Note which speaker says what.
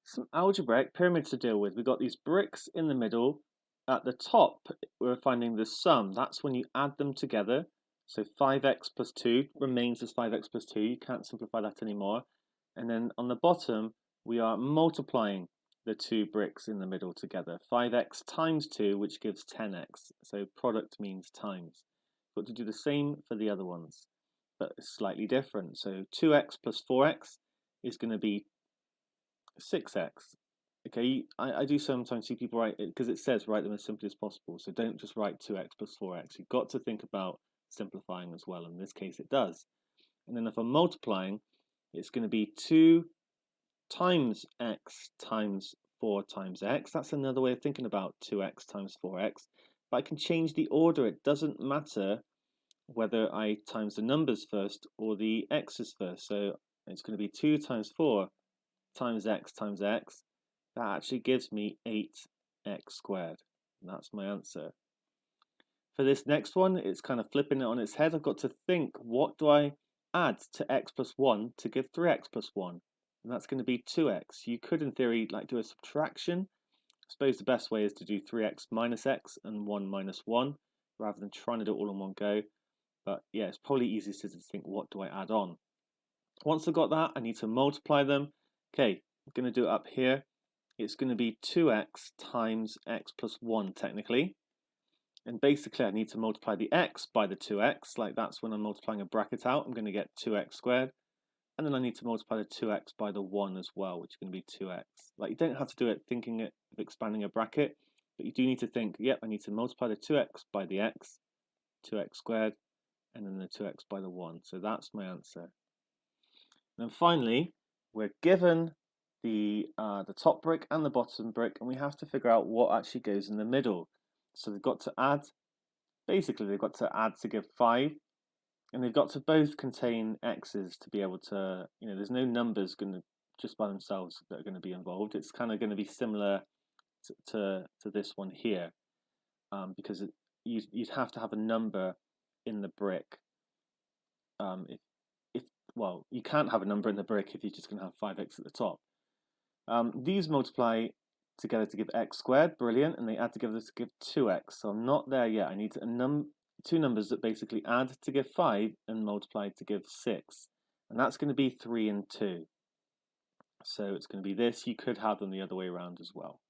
Speaker 1: Some algebraic pyramids to deal with. We've got these bricks in the middle. At the top, we're finding the sum. That's when you add them together. So 5x plus 2 remains as 5x plus 2. You can't simplify that anymore. And then on the bottom, we are multiplying the two bricks in the middle together. 5x times 2, which gives 10x. So product means times. We've got to do the same for the other ones, but it's slightly different. So 2x plus 4x is going to be 6x. Okay, I do sometimes see people write it because it says write them as simply as possible. So don't just write 2x plus 4x. You've got to think about simplifying as well. In this case, it does. And then if I'm multiplying, it's going to be 2 times x times 4 times x. That's another way of thinking about 2x times 4x. But I can change the order. It doesn't matter whether I times the numbers first or the x's first. So it's going to be 2 times 4 times x times x. That actually gives me 8x squared. And that's my answer. For this next one, it's kind of flipping it on its head. I've got to think, what do I add to x plus 1 to give 3x plus 1? And that's going to be 2x. You could, in theory, like do a subtraction. I suppose the best way is to do 3x minus x and 1 minus 1, rather than trying to do it all in one go. But yeah, it's probably easiest to think, what do I add on? Once I've got that, I need to multiply them. Okay, I'm going to do it up here. It's going to be 2x times x plus 1 technically. And basically I need to multiply the x by the 2x, like that's when I'm multiplying a bracket out. I'm going to get 2x squared. And then I need to multiply the 2x by the 1 as well, which is going to be 2x. Like you don't have to do it thinking of expanding a bracket, but you do need to think, yep, I need to multiply the 2x by the x, 2x squared, and then the 2x by the 1. So that's my answer. And finally, we're given the top brick and the bottom brick, and we have to figure out what actually goes in the middle. So they've got to add, basically they've got to add to give 5, and they've got to both contain x's to be able to, there's no numbers going to just by themselves that are going to be involved. It's kind of going to be similar to this one here, because you'd have to have a number in the brick. Well, you can't have a number in the brick if you're just going to have 5x at the top. These multiply together to give x squared, brilliant, and they add together to give 2x. So I'm not there yet. I need two numbers that basically add to give 5 and multiply to give 6. And that's going to be 3 and 2. So it's going to be this. You could have them the other way around as well.